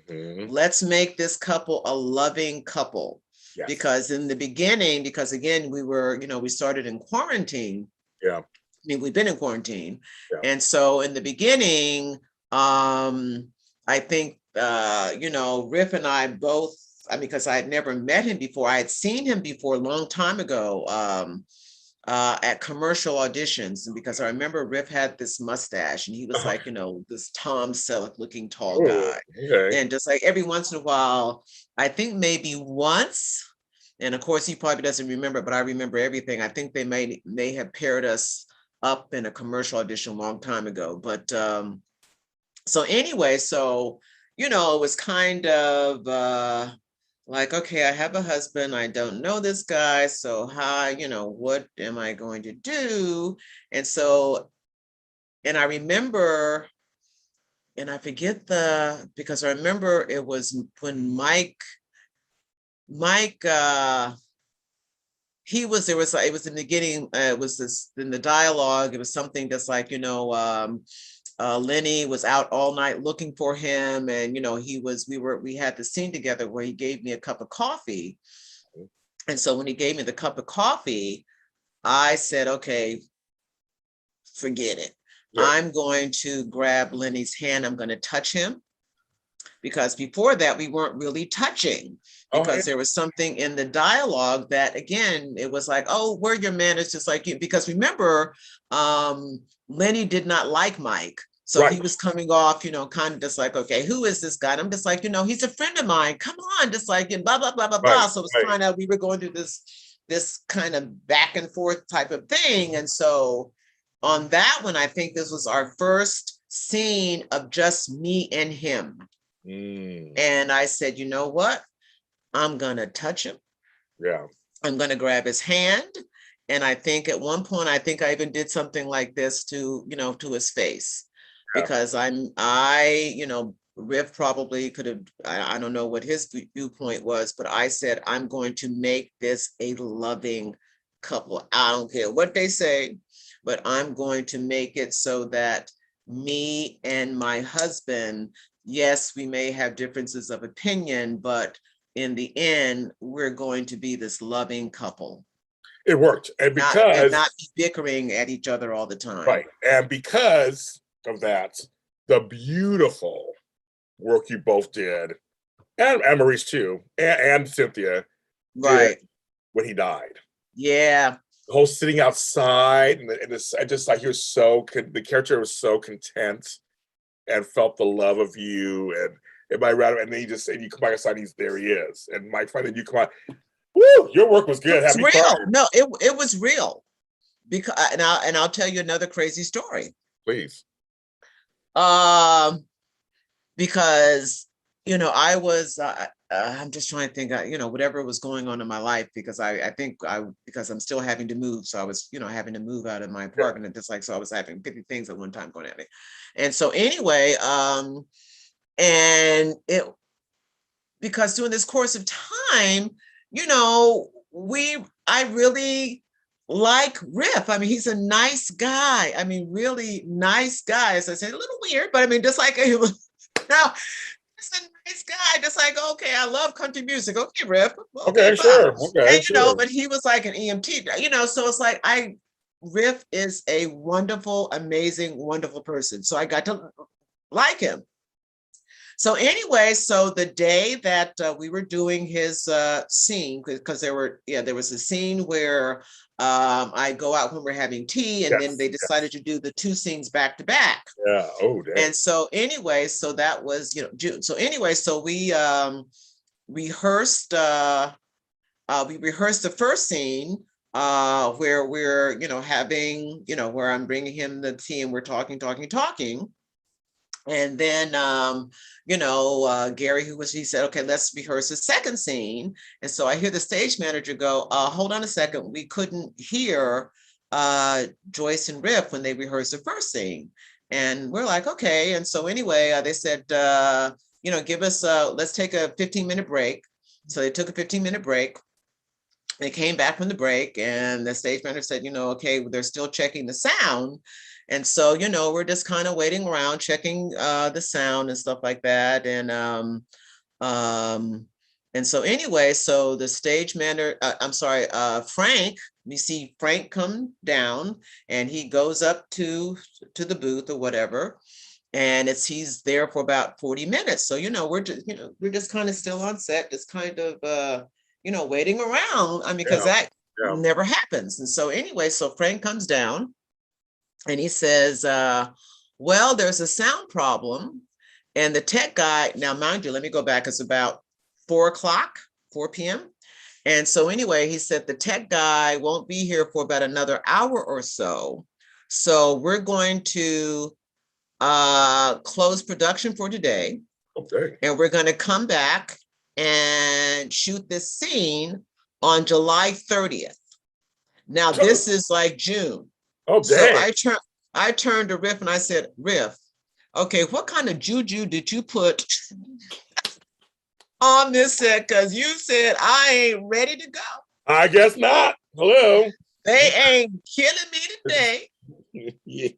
[SPEAKER 2] let's make this couple a loving couple. Yes. Because in the beginning, because again, we were, we started in quarantine.
[SPEAKER 1] Yeah.
[SPEAKER 2] I mean, we've been in quarantine. Yeah. And so in the beginning, I think, Riff and I both, because I had never met him before. I had seen him before a long time ago at commercial auditions. And because I remember Riff had this mustache and he was like, this Tom Selleck looking tall guy. Okay. And just like every once in a while, I think maybe once, and of course he probably doesn't remember, but I remember everything. I think they may have paired us up in a commercial audition a long time ago. But so anyway, so, it was kind of like, okay, I have a husband, I don't know this guy, so how, what am I going to do? And so, and I remember, and I forget because I remember it was when Mike, it was in the beginning, it was this in the dialogue, it was something that's like, Lenny was out all night looking for him, and we had the scene together where he gave me a cup of coffee. And so when he gave me the cup of coffee, I said, okay, forget it. Yeah. I'm going to grab Lenny's hand, I'm going to touch him. Because before that, we weren't really touching, because there was something in the dialogue that, again, it was like, oh, where are your manners, just like you. Because remember, Lenny did not like Mike. So he was coming off, kind of just like, okay, who is this guy? And I'm just like, he's a friend of mine. Come on, just like, and blah, blah, blah, blah, blah. So it was kind of, we were going through this kind of back and forth type of thing. And so on that one, I think this was our first scene of just me and him. And I said, you know what? I'm going to touch him. Yeah. I'm going to grab his hand. And I think at one point, I think I even did something like this to his face. Yeah. Because Riff probably could have, I don't know what his viewpoint was, but I said, I'm going to make this a loving couple. I don't care what they say, but I'm going to make it so that me and my husband, yes, we may have differences of opinion, but in the end, we're going to be this loving couple.
[SPEAKER 1] It worked. And because
[SPEAKER 2] not bickering at each other all the time.
[SPEAKER 1] Right. And because of that, the beautiful work you both did, and Maurice too, and Cynthia,
[SPEAKER 2] right,
[SPEAKER 1] when he died.
[SPEAKER 2] Yeah.
[SPEAKER 1] The whole sitting outside, and just like the character was so content and felt the love of you, and then you come back outside, there he is. And Mike, finally you come out, woo, your work was good.
[SPEAKER 2] It was real. No, it was real. Because and I'll tell you another crazy story.
[SPEAKER 1] Please.
[SPEAKER 2] Because I was I'm just trying to think, whatever was going on in my life, because I think because I'm still having to move, so I was having to move out of my apartment, and just like, so I was having 50 things at one time going at me. And so anyway, and it, because during this course of time, I really like Riff. I mean, he's a nice guy. I mean, really nice guy. As I said, a little weird, but I mean, just like now, it's a nice guy. Just like, okay, I love country music. Okay, Riff.
[SPEAKER 1] Okay, sure. Okay,
[SPEAKER 2] and,
[SPEAKER 1] sure.
[SPEAKER 2] But he was like an EMT. So it's like Riff is a wonderful, amazing, wonderful person. So I got to like him. So anyway, so the day that we were doing his scene, because there was a scene where I go out when we're having tea, and then they decided to do the two scenes back to back.
[SPEAKER 1] Yeah. Oh, dang.
[SPEAKER 2] And so anyway, so that was, June. So anyway, so we rehearsed the first scene where we're, having, where I'm bringing him the tea and we're talking. And then, Gary, he said, okay, let's rehearse the second scene. And so I hear the stage manager go, hold on a second. We couldn't hear Joyce and Riff when they rehearsed the first scene. And we're like, okay. And so anyway, they said, give us, let's take a 15-minute break. So they took a 15-minute break. They came back from the break, and the stage manager said, okay, they're still checking the sound. And so, we're just kind of waiting around, checking the sound and stuff like that. And so anyway, so the stage manager, Frank, we see Frank come down, and he goes up to the booth or whatever. And he's there for about 40 minutes. So, we're just kind of still on set, just kind of, waiting around. I mean, because that never happens. And so anyway, so Frank comes down and he says, well, there's a sound problem. And the tech guy, now mind you, let me go back, it's about 4 p.m. And so anyway, he said the tech guy won't be here for about another hour or so. So we're going to close production for today.
[SPEAKER 1] Okay.
[SPEAKER 2] And we're going to come back and shoot this scene on July 30th. Now, this is like June.
[SPEAKER 1] Oh, dang.
[SPEAKER 2] So I turned to Riff and I said, Riff, okay, what kind of juju did you put on this set? Because you said I ain't ready to go.
[SPEAKER 1] I guess not. Hello.
[SPEAKER 2] They ain't killing me today.
[SPEAKER 1] Yeah.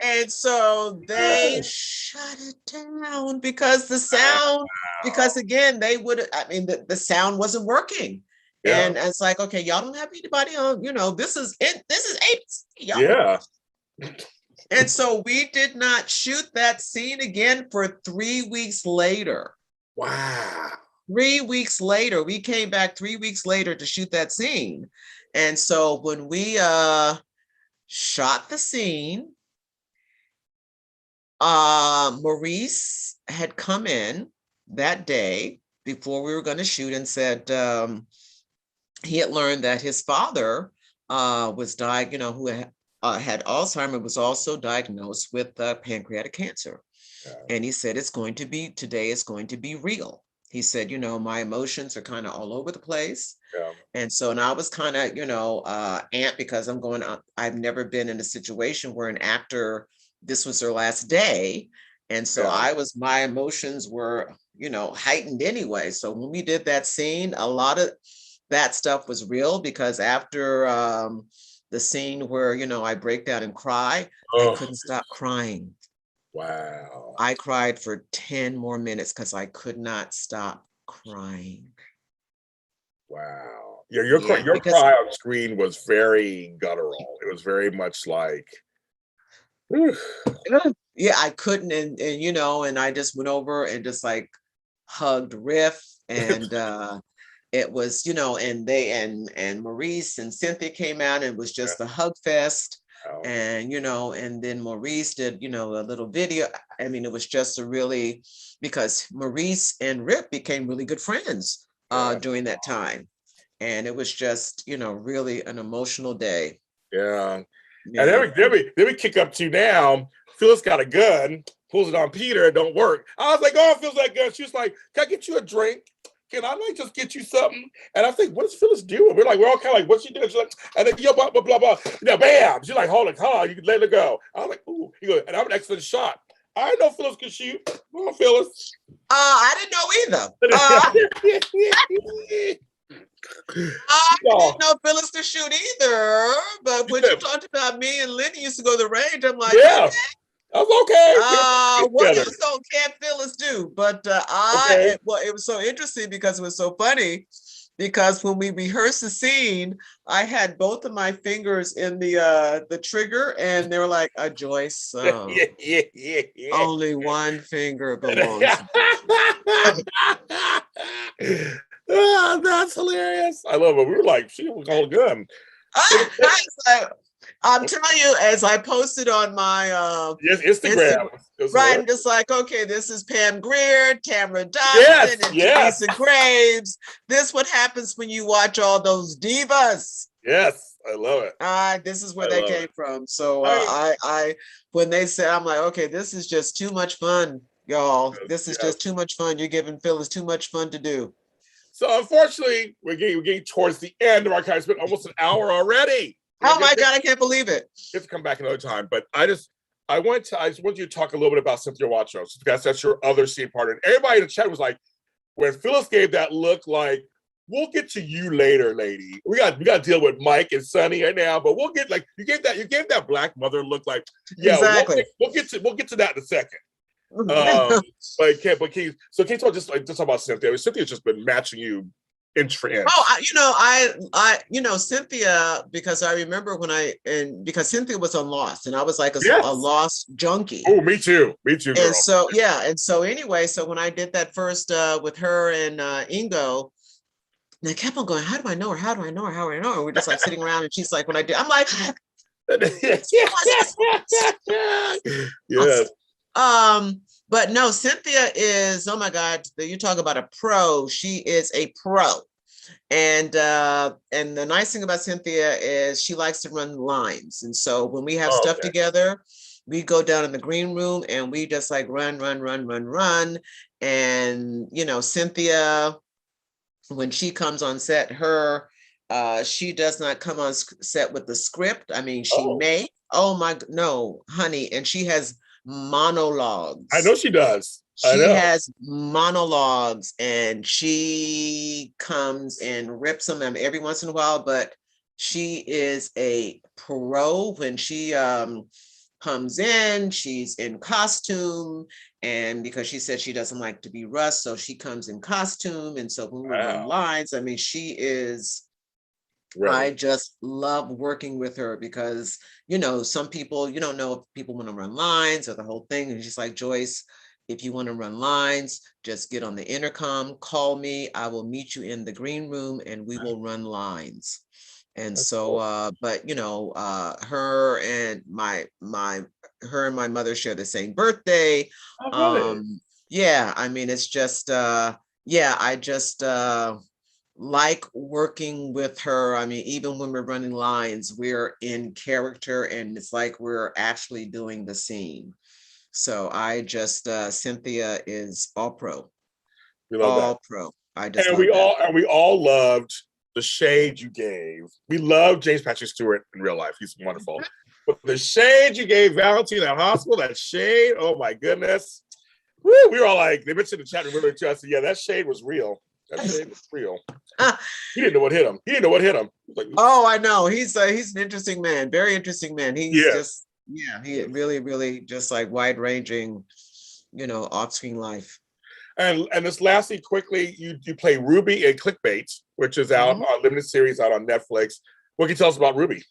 [SPEAKER 2] And so they shut it down because the sound, because again, the sound wasn't working. Yeah. And it's like, okay, y'all don't have anybody on, this is ABC.
[SPEAKER 1] Yeah.
[SPEAKER 2] And so we did not shoot that scene again for 3 weeks later.
[SPEAKER 1] Wow.
[SPEAKER 2] 3 weeks later, we came back 3 weeks later to shoot that scene. And so when we shot the scene, Maurice had come in that day before we were going to shoot and said he had learned that his father was diagnosed, who had Alzheimer's, was also diagnosed with pancreatic cancer. Yeah. And he said, today is going to be real. He said, my emotions are kind of all over the place. Yeah. And I was kind of, amped because I've never been in a situation where an actor, this was their last day. And so my emotions were, heightened anyway. So when we did that scene, a lot of that stuff was real, because after the scene where, I break down and cry, I couldn't stop crying.
[SPEAKER 1] Wow.
[SPEAKER 2] I cried for 10 more minutes because I could not stop crying.
[SPEAKER 1] Wow. Yeah, your cry on screen was very guttural. It was very much like,
[SPEAKER 2] yeah, I couldn't, and and I just went over and just like hugged Riff, and it was, and they and Maurice and Cynthia came out, and it was just a hug fest. And and then Maurice did a little video. I mean, it was just because Maurice and Riff became really good friends during that time, and it was just really an emotional day.
[SPEAKER 1] Yeah. And then we kick up to now. Phyllis got a gun, pulls it on Peter, it don't work. I was like, oh, Phyllis that gun. She was like, can I get you a drink? Can I just get you something? And I think, what is Phyllis doing? We're all kind of like, what's she doing? She's like, and then blah, blah, blah, blah. Bam. She's like, hold on, you can let her go. I was like, ooh. He goes, and I'm an excellent shot. I didn't know Phyllis could shoot. Come on, Phyllis.
[SPEAKER 2] I didn't know either. I didn't know Phyllis could shoot either. But when you talked about me and Lenny used to go to the range, I'm like,
[SPEAKER 1] yeah. Okay. I was okay.
[SPEAKER 2] What else can Phyllis do? But it was so interesting because it was so funny because when we rehearsed the scene, I had both of my fingers in the trigger, and they were like, Joyce,
[SPEAKER 1] Yeah.
[SPEAKER 2] only one finger belongs to
[SPEAKER 1] Ah, that's hilarious. I love it. We were like, she was all good.
[SPEAKER 2] so, I'm telling you, as I posted on my
[SPEAKER 1] Yes, Instagram.
[SPEAKER 2] right, I'm just like, okay, this is Pam Grier, Tamara
[SPEAKER 1] Yes,
[SPEAKER 2] Dobson, and
[SPEAKER 1] yes,
[SPEAKER 2] Teresa Graves. This what happens when you watch all those divas.
[SPEAKER 1] yes. I love it.
[SPEAKER 2] This is where
[SPEAKER 1] I
[SPEAKER 2] they
[SPEAKER 1] love
[SPEAKER 2] came
[SPEAKER 1] it.
[SPEAKER 2] from. So
[SPEAKER 1] I
[SPEAKER 2] I when they said, I'm like, okay, this is just too much fun, y'all. This is just
[SPEAKER 1] yes.
[SPEAKER 2] too much fun. You're giving Phyllis too much fun to do.
[SPEAKER 1] So unfortunately, we're getting towards the end of our time. It's been almost an hour already.
[SPEAKER 2] Oh my God, I can't believe it.
[SPEAKER 1] We have to come back another time. But I just want you to talk a little bit about Cynthia Watson because that's your other scene partner. And everybody in the chat was like, when Phyllis gave that look, like, we'll get to you later, lady. We got to deal with Mike and Sonny right now, but we'll get like you gave that black mother look like, yeah,
[SPEAKER 2] Exactly.
[SPEAKER 1] we'll get to that in a second. But can you talk just talk about Cynthia? Cynthia's just been matching you inch for inch.
[SPEAKER 2] Cynthia, because I remember because Cynthia was on Lost, and I was like a
[SPEAKER 1] Yes.
[SPEAKER 2] Lost junkie.
[SPEAKER 1] Oh, me too, girl.
[SPEAKER 2] And so anyway, so when I did that first with her and Ingo, and I kept on going, how do I know her? How do I know her? How do I know her? We're just like sitting around, and she's like, when I did, I'm like,
[SPEAKER 1] yes.
[SPEAKER 2] But no, Cynthia is, oh my God, you talk about a pro. She is a pro. And the nice thing about Cynthia is she likes to run lines. And so when we have stuff together, we go down in the green room and we just like run. And, Cynthia, when she comes on set, she does not come on set with the script. I mean, she may, no, honey. And she has monologues.
[SPEAKER 1] I know she does.
[SPEAKER 2] She has monologues, and she comes and rips them every once in a while, but she is a pro. When she comes in, she's in costume, and because she said she doesn't like to be rushed, so she comes in costume. And so when we run lines, I mean, she is I just love working with her because, some people, you don't know if people want to run lines or the whole thing. And she's like, Joyce, if you want to run lines, just get on the intercom, call me. I will meet you in the green room and we will run lines. And so, but her and my mother share the same birthday. Yeah, I mean, it's just, I just like working with her. I mean, even when we're running lines, we're in character and it's like we're actually doing the scene. So I just Cynthia is all pro.
[SPEAKER 1] We love
[SPEAKER 2] all
[SPEAKER 1] that.
[SPEAKER 2] Pro. I just
[SPEAKER 1] and
[SPEAKER 2] love
[SPEAKER 1] we all loved the shade you gave. We love James Patrick Stewart in real life. He's wonderful. But the shade you gave Valentine at hospital, that shade, oh my goodness. Woo, we were all like, they mentioned in the chat room earlier too. I said, yeah, that shade was real. That shade was real. He didn't know what hit him. Like,
[SPEAKER 2] I know. He's an interesting man, very interesting man. He's just, he really, really just like wide ranging, off-screen life.
[SPEAKER 1] And just lastly, quickly, you play Ruby in Clickbait, which is out on limited series out on Netflix. What can you tell us about Ruby?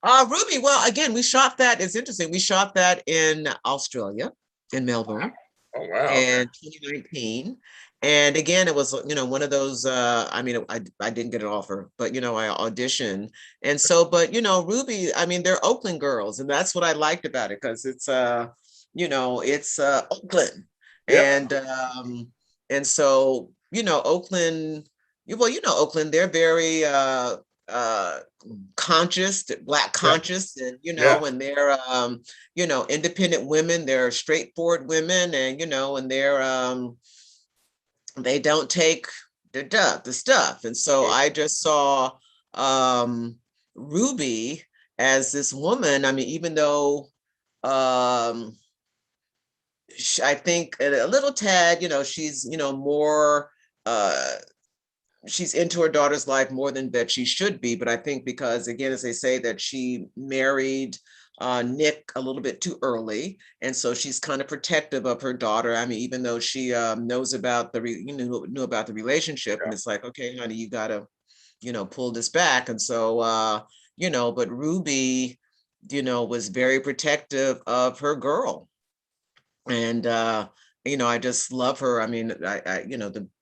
[SPEAKER 2] Ruby, well, again, we shot that. It's interesting. We shot that in Australia, in Melbourne.
[SPEAKER 1] Oh, wow.
[SPEAKER 2] In 2019. And again, it was, one of those, I mean, I didn't get an offer, but, I auditioned. And so, but, Ruby, I mean, they're Oakland girls. And that's what I liked about it, because it's, it's Oakland.
[SPEAKER 1] Yep.
[SPEAKER 2] And so, Oakland, Oakland, they're very conscious, Black conscious, and when they're independent women, they're straightforward women, and and they're they don't take the stuff. And so I just saw Ruby as this woman. I mean, even though I think a little tad, she's more she's into her daughter's life more than that she should be. But I think because, again, as they say, that she married Nick a little bit too early, and so she's kind of protective of her daughter. I mean, even though she knows about knew about the relationship, and it's like, okay, honey, you gotta, pull this back. And so, but Ruby, was very protective of her girl, and I just love her. I mean,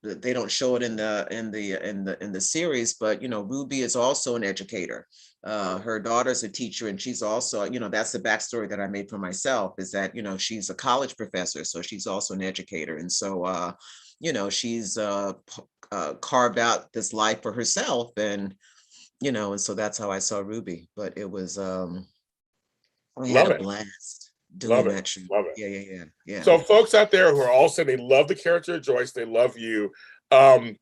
[SPEAKER 2] they don't show it in the series, but Ruby is also an educator. Her daughter's a teacher, and she's also, that's the backstory that I made for myself, is that she's a college professor, so she's also an educator, and so she's carved out this life for herself, and and so that's how I saw Ruby. But it was I had a blast doing that shoot.
[SPEAKER 1] Love it.
[SPEAKER 2] Yeah.
[SPEAKER 1] So folks out there who are all saying they love the character of Joyce, they love you. We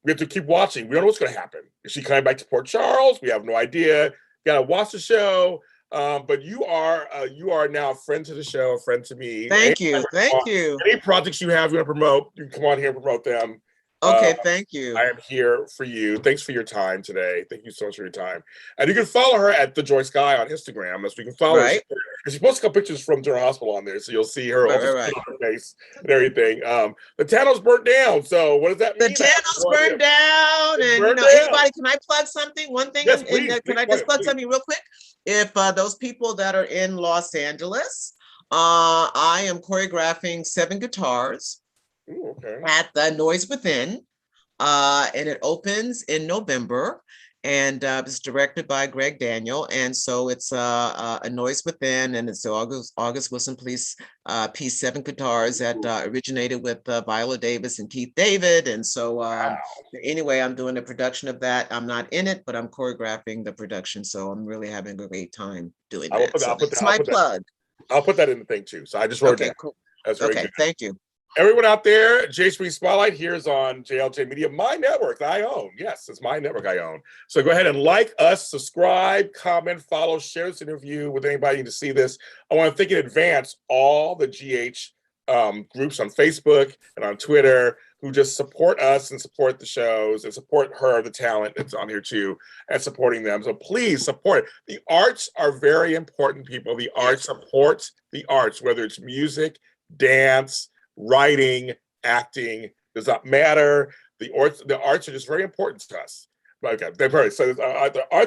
[SPEAKER 1] have to keep watching. We don't know what's going to happen. Is she coming back to Port Charles? We have no idea. You got to watch the show. But you are now a friend to the show, a friend to me.
[SPEAKER 2] Thank you.
[SPEAKER 1] Any projects you have you want to promote, you can come on here and promote them.
[SPEAKER 2] Okay, thank you.
[SPEAKER 1] I am here for you. Thanks for your time today. Thank you so much for your time. And you can follow her at the Joyce Guy on Instagram. As we can follow her. She posts a couple pictures from General Hospital on there, so you'll see her on her face and everything. The tunnel's burnt down. So what does that mean?
[SPEAKER 2] The tunnel's burned down, and anybody, can I plug something? One thing,
[SPEAKER 1] yes, please,
[SPEAKER 2] can I just plug something real quick? If those people that are in Los Angeles, I am choreographing 7 guitars.
[SPEAKER 1] Ooh, okay.
[SPEAKER 2] At the Noise Within, and it opens in November, and it's directed by Greg Daniel, and so it's a Noise Within, and it's the August Wilson Police piece, 7 guitars, that originated with Viola Davis and Keith David, and so anyway, I'm doing a production of that. I'm not in it, but I'm choreographing the production, so I'm really having a great time doing that. That's my plug.
[SPEAKER 1] I'll put that in the thing too. So I just wrote it.
[SPEAKER 2] Cool.
[SPEAKER 1] That's very good.
[SPEAKER 2] Thank you.
[SPEAKER 1] Everyone out there, GH Spotlight here is on JLJ Media, my network that I own. Yes, it's my network I own. So go ahead and like us, subscribe, comment, follow, share this interview with anybody to see this. I want to thank in advance all the GH groups on Facebook and on Twitter who just support us and support the shows and support her, the talent that's on here too, and supporting them. So please support. The arts are very important, people. The arts, support the arts, whether it's music, dance, writing, acting, does not matter. The arts are just very important to us. Okay, so the arts are